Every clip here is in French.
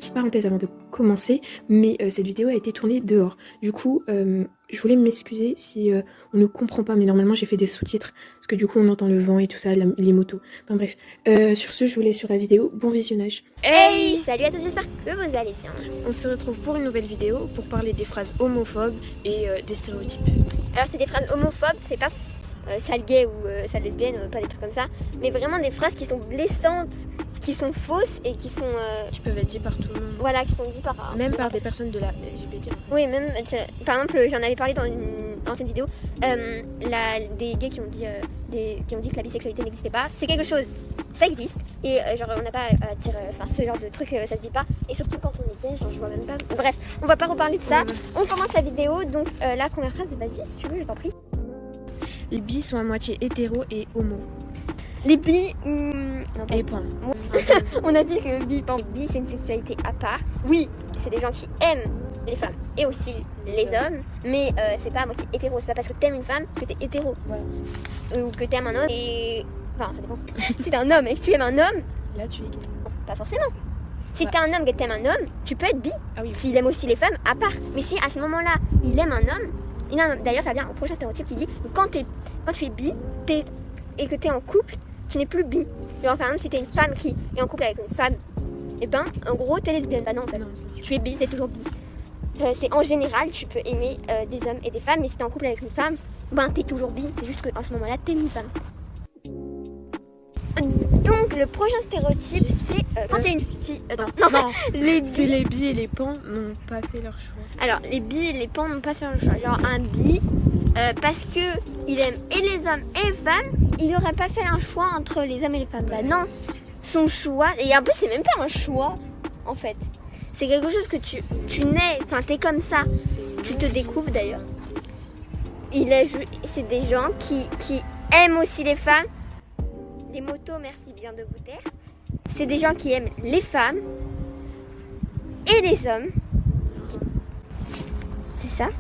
petite parenthèse avant de commencer, mais cette vidéo a été tournée dehors. Du coup, je voulais m'excuser si on ne comprend pas, mais normalement j'ai fait des sous-titres, parce que du coup on entend le vent et tout ça, les motos. Enfin bref, sur ce, je vous laisse sur la vidéo. Bon visionnage. Hey, salut à tous, j'espère que vous allez bien. On se retrouve pour une nouvelle vidéo pour parler des phrases homophobes et des stéréotypes. Alors c'est des phrases homophobes, c'est pas sale gay ou sale lesbienne, pas des trucs comme ça, mais vraiment des phrases qui sont blessantes, qui sont fausses et qui sont... Qui peuvent être dites par tout le monde. Voilà, qui sont dites par... Même par des personnes de la LGBT. En fait. Oui, même, par exemple, j'en avais parlé dans une ancienne vidéo, des gays qui ont dit que la bisexualité n'existait pas, c'est quelque chose, ça existe, et genre on n'a pas à dire, ce genre de truc, ça se dit pas, et surtout quand on est gay, genre je vois même pas... Bref, on va pas reparler de ça, on commence la vidéo, donc la première phrase, vas-y, si tu veux, je t'en prie. Les bis sont à moitié hétéro et homo. Les bi... et pan. On a dit que bi c'est une sexualité à part. Oui, c'est des gens qui aiment les femmes et aussi les hommes, mais c'est pas à moitié hétéro. C'est pas parce que t'aimes une femme que t'es hétéro. Voilà. Ou que t'aimes un homme et... Enfin, ça dépend. Si t'es un homme et que tu aimes un homme... Là, tu es gay. Pas forcément. Si t'es un homme et que t'aimes un homme, tu peux être bi. Ah oui. S'il aime aussi les femmes, à part. Mais si à ce moment-là, il aime un homme... D'ailleurs, ça vient au prochain stéréotype qui dit que quand tu es bi et que t'es en couple, tu n'es plus bi. Genre par exemple si t'es une femme qui est en couple avec une femme, et ben en gros t'es lesbienne. Bah non, en fait, tu es bi, t'es toujours bi. C'est en général tu peux aimer des hommes et des femmes, mais si t'es en couple avec une femme, ben t'es toujours bi, c'est juste qu'en ce moment là t'aimes une femme. Donc le prochain stéréotype c'est quand t'es une fille... non. Les bi... C'est les bi et les pans n'ont pas fait leur choix. Alors les bi et les pans n'ont pas fait leur choix. Genre un bi, parce que il aime et les hommes et les femmes, il n'aurait pas fait un choix entre les hommes et les femmes. Bah non, son choix, et en plus c'est même pas un choix en fait. C'est quelque chose que tu nais, enfin t'es comme ça, tu te découvres d'ailleurs. C'est des gens qui aiment aussi les femmes. Les motos, merci bien de vous taire. C'est des gens qui aiment les femmes et les hommes. C'est ça.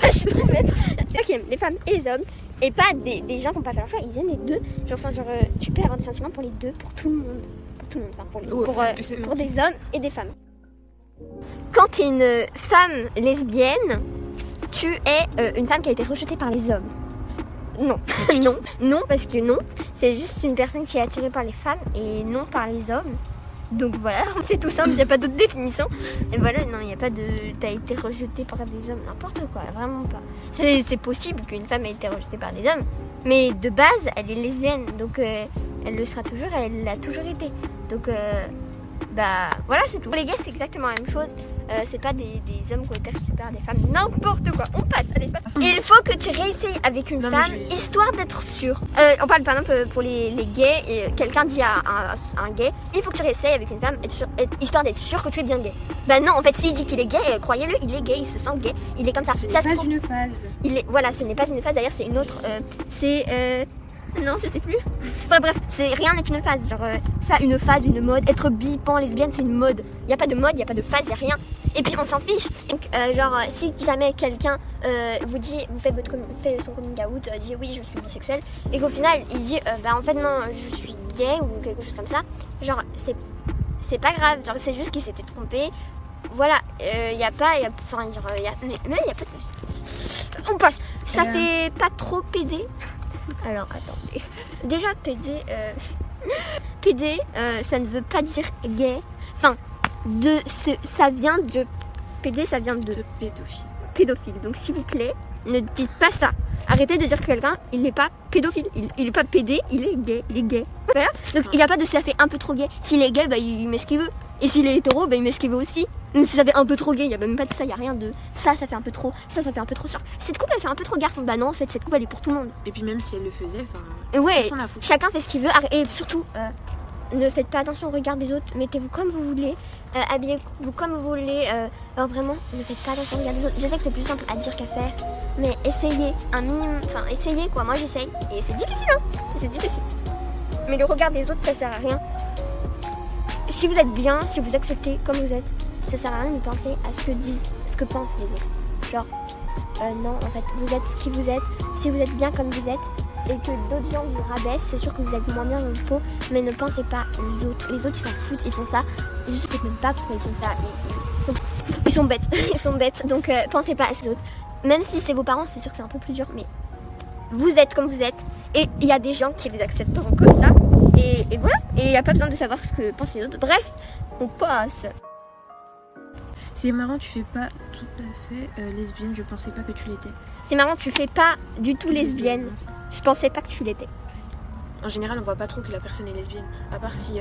Je suis trop bête. C'est ça qui aiment les femmes et les hommes. Et pas des gens qui n'ont pas fait leur choix. Ils aiment les deux. Tu peux avoir des sentiments pour les deux, pour tout le monde. Pour tout le monde. Enfin, pour des hommes et des femmes. Quand tu es une femme lesbienne, tu es une femme qui a été rejetée par les hommes. Non, non, parce que non, c'est juste une personne qui est attirée par les femmes et non par les hommes. Donc voilà, c'est tout simple, il n'y a pas d'autre définition. Et voilà, non, il n'y a pas de... T'as été rejeté par des hommes, n'importe quoi, vraiment pas. C'est possible qu'une femme ait été rejetée par des hommes, mais de base, elle est lesbienne, donc elle le sera toujours, elle l'a toujours été. Donc bah voilà, c'est tout. Pour les gays, c'est exactement la même chose. C'est pas des hommes qui ont été rejetés par des femmes, n'importe quoi. On passe, allez, c'est pas... Il faut que tu réessayes avec une femme, histoire d'être sûr. On parle par exemple pour les gays, et quelqu'un dit à un gay, il faut que tu réessayes avec une femme, histoire d'être sûr que tu es bien gay. Bah non, en fait, s'il dit qu'il est gay, croyez-le, il est gay, il se sent gay, il est comme ça. Ce n'est pas une phase. Voilà, ce n'est pas une phase, d'ailleurs, c'est une autre... Non, je sais plus. Bref, rien n'est une phase. Genre, c'est pas une phase, une mode. Être bi, pan, lesbienne, c'est une mode. Il n'y a pas de mode, il n'y a pas de phase, il n'y a rien. Et puis on s'en fiche. Donc, si jamais quelqu'un vous fait son coming out, dit oui, je suis bisexuel, et qu'au final il dit en fait non, je suis gay ou quelque chose comme ça, genre c'est pas grave, genre c'est juste qu'il s'était trompé. Voilà, il n'y a pas, mais il n'y a pas de... On passe. Ça fait pas trop pédé. Alors attendez. Déjà PD, ça ne veut pas dire gay. Enfin, ça vient de PD, ça vient de pédophile. Donc s'il vous plaît, ne dites pas ça. Arrêtez de dire que quelqu'un, il n'est pas pédophile. Il n'est pas PD, il est gay. Il est gay. Voilà. Donc il n'y a pas de ça fait un peu trop gay. S'il est gay, bah il met ce qu'il veut. Et s'il est hétéro, bah il met ce qu'il veut aussi. Même si ça fait un peu trop gay, il n'y a même pas de ça, il n'y a rien de ça fait un peu trop, ça fait un peu trop. Cette coupe elle fait un peu trop garçon. Bah non, en fait, cette coupe elle est pour tout le monde. Et puis même si elle le faisait, ouais, chacun fait ce qu'il veut. Et surtout, ne faites pas attention au regard des autres, mettez-vous comme vous voulez, habillez-vous comme vous voulez. Alors vraiment, ne faites pas attention au regard des autres. Je sais que c'est plus simple à dire qu'à faire, mais essayez un minimum, essayez quoi. Moi j'essaye et c'est difficile, hein. C'est difficile. Mais le regard des autres, ça sert à rien. Si vous êtes bien, si vous acceptez comme vous êtes, ça sert à rien de penser à ce que pensent les autres. Genre, non, en fait, vous êtes ce qui vous êtes. Si vous êtes bien comme vous êtes, et que d'autres gens vous rabaissent, c'est sûr que vous êtes moins bien dans votre peau, mais ne pensez pas aux autres. Les autres, ils s'en foutent, ils font ça. je sais même pas pourquoi ils font ça. Ils sont bêtes. Ils sont bêtes. Donc pensez pas à ces autres. Même si c'est vos parents, c'est sûr que c'est un peu plus dur. Mais vous êtes comme vous êtes. Et il y a des gens qui vous accepteront comme ça. Et voilà. Et il n'y a pas besoin de savoir ce que pensent les autres. Bref, on passe. C'est marrant, tu fais pas tout à fait lesbienne. Je pensais pas que tu l'étais. C'est marrant, tu fais pas du tout lesbienne. Je pensais pas que tu l'étais. En général, on voit pas trop que la personne est lesbienne. À part si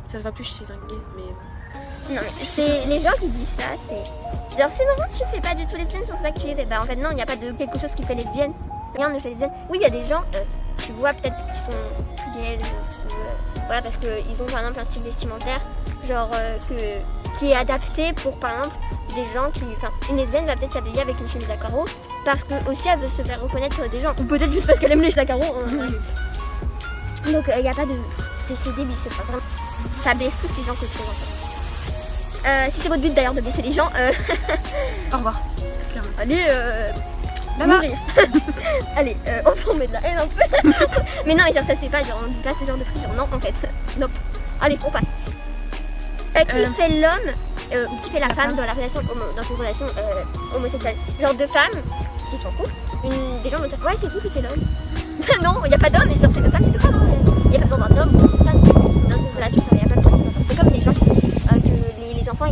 ça se voit plus chez un gay. Mais non, mais c'est les gens qui disent ça, c'est genre c'est marrant, tu fais pas du tout lesbienne, je pense pas que tu l'étais. Bah en fait non, il n'y a pas de quelque chose qui fait lesbienne. Rien ne fait lesbienne. Oui, il y a des gens, tu vois peut-être qui sont gays, voilà, parce qu'ils ont par exemple un style vestimentaire, genre qui est adapté pour par exemple des gens qui. Enfin, une lesbienne va peut-être s'habiller avec une chemise à carreaux parce que aussi elle veut se faire reconnaître des gens. Ou peut-être juste parce qu'elle aime les chemises à carreaux. Donc il n'y a pas de. C'est débile, c'est pas vraiment. Ça blesse plus les gens que les gens. Si c'est votre but d'ailleurs de blesser les gens, au revoir. Clairement. Allez, là-bas. Allez, on peut en mettre la haine un peu. Mais non, mais ça se fait pas, genre on dit pas ce genre de truc, genre non en fait. Nope. Allez, on passe. Qui fait l'homme ou qui fait la femme dans la relation dans une relation homosexuelle. Genre deux femmes qui sont en couple, des gens vont dire ouais c'est qui fait l'homme. Non, il n'y a pas d'homme, mais sur ces deux femmes c'est deux femmes. Il n'y a pas besoin d'un homme ou d'une femme dans une relation, il n'y a pas besoin. C'est comme les gens qui disent que les enfants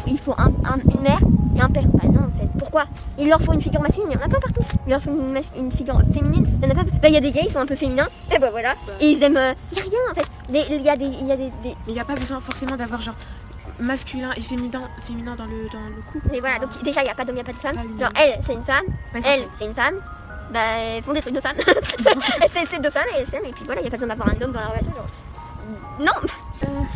il faut une mère et un père. Bah non en fait. Pourquoi? Il leur faut une figure masculine, il n'y en a pas partout. Il leur faut une figure féminine, il n'y en a pas. Bah il y a des gays, ils sont un peu féminins, et bah voilà. Et ils aiment. Il n'y a rien en fait. Il y a des. Mais il n'y a pas besoin forcément d'avoir genre masculin et féminin dans le couple. Mais voilà, donc déjà il n'y a pas d'homme, il n'y a pas de femme. Genre elle c'est une femme, elle c'est une femme. Bah elles font des trucs de femmes. C'est deux femmes et elles s'aiment et puis voilà, il n'y a pas besoin d'avoir un homme dans la relation. Genre. Non,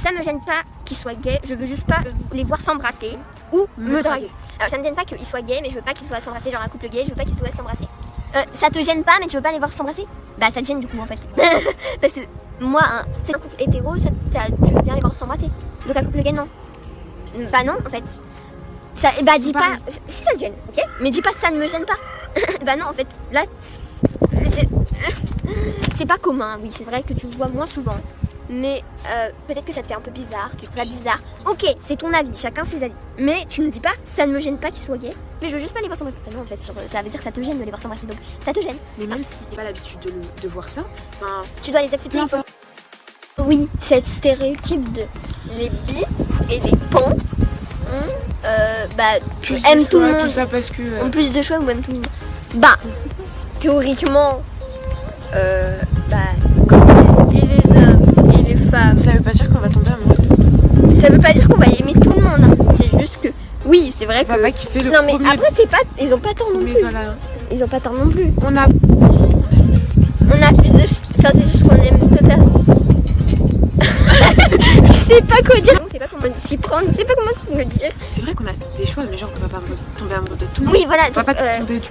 ça me gêne pas qu'ils soient gays, je veux juste pas les voir s'embrasser ou me draguer. Alors ça me gêne pas qu'ils soient gays, mais je veux pas qu'ils soient s'embrasser, genre un couple gay, je veux pas qu'ils soient s'embrasser. Ça te gêne pas, mais tu veux pas les voir s'embrasser? Bah ça te gêne du coup en fait. Parce que moi, c'est un couple hétéro, tu veux bien les voir s'embrasser. Donc un couple gay, non. Bah non en fait. Ça, bah dis pas, si ça te gêne, ok? Mais dis pas ça ne me gêne pas. Bah non en fait, là, c'est pas commun, oui c'est vrai que tu le vois moins souvent. Mais peut-être que ça te fait un peu bizarre, tu trouves ça bizarre. Ok, c'est ton avis, chacun ses avis. Mais tu ne dis pas, ça ne me gêne pas qu'ils soient gays, mais je veux juste pas les voir s'embrasser. Non, en fait, ça veut dire que ça te gêne de les voir s'embrasser, donc ça te gêne. Mais même si tu n'as pas l'habitude de voir ça, tu dois les accepter. Oui, cette stéréotype de les bi et les pans aiment tout le monde. Tout ça parce que, en plus de choix ou aiment tout le monde. Bah, théoriquement, et les hommes et les femmes. Ça veut pas dire qu'on va tomber amoureux de tout. Ça veut pas dire qu'on va aimer tout le monde. Hein. C'est juste que, oui, c'est vrai que. On va pas kiffer le non mais après c'est pas, ils ont pas tort non plus. Ils ont pas tort non plus. On a plus de. Ça c'est juste qu'on aime peu faire. Je sais pas quoi dire. Je sais pas comment s'y prendre. Je sais pas comment le dire. C'est vrai qu'on a des choix, mais genre on va pas tomber amoureux de tout le monde. Oui voilà. On va pas tomber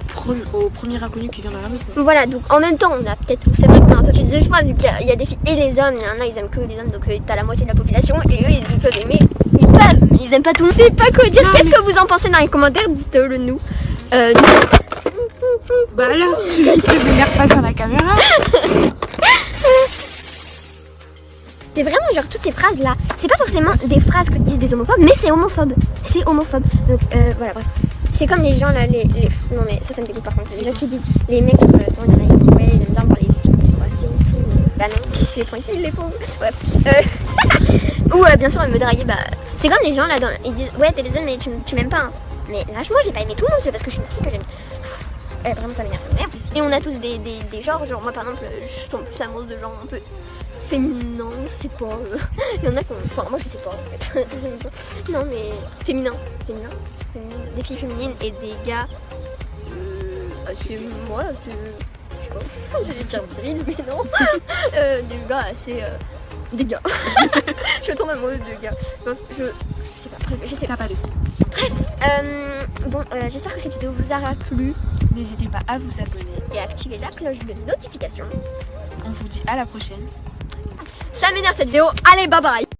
au premier inconnu qui vient dans la rue. Quoi. Voilà, donc en même temps on a peut-être. C'est vrai qu'on a un peu plus de choix vu qu'il y a des filles et les hommes. Il y en a ils aiment que les hommes, donc t'as la moitié de la population et eux ils peuvent aimer. Ils peuvent, mais ils aiment pas tout le monde. Je sais pas quoi dire. Qu'est-ce que vous en pensez dans les commentaires? Dites-le nous. Bah là, tu m'énerves pas sur la caméra. C'est vraiment genre toutes ces phrases là, c'est pas forcément des phrases que disent des homophobes, mais c'est homophobe. C'est homophobe. Donc voilà, bref. C'est comme les gens là, non mais ça me dégoûte par contre. Les gens qui disent, les mecs, souvent il y en a qui disent ouais, j'aime bien voir les filles qui sont assez ou tout. Bah non, laisse-les tranquilles les pauvres. Bref. Ou bien sûr, me draguer, bah. C'est comme les gens là, ils disent ouais, t'es les hommes, mais tu m'aimes pas. Hein. Mais là, moi j'ai pas aimé tout le monde, c'est parce que je suis une fille que j'aime. Vraiment ça m'énerve. Et on a tous des genres, genre moi par exemple, je tombe plus amoureuse de gens un peu féminin, je sais pas. Il y en a qui ont. Enfin, moi je sais pas en fait. Non, mais féminin. Des filles féminines et des gars. Assez. Moi, assez. Je sais pas. J'ai des termes virils, mais non. Des gars assez. Des gars. Je tombe amoureuse de gars. Donc, je sais pas. Bref, je sais pas. T'as pas de style. Bref. Bon, j'espère que cette vidéo vous aura plu. N'hésitez pas à vous abonner et à activer la cloche de notification. On vous dit à la prochaine. Ça m'énerve cette vidéo. Allez, bye bye.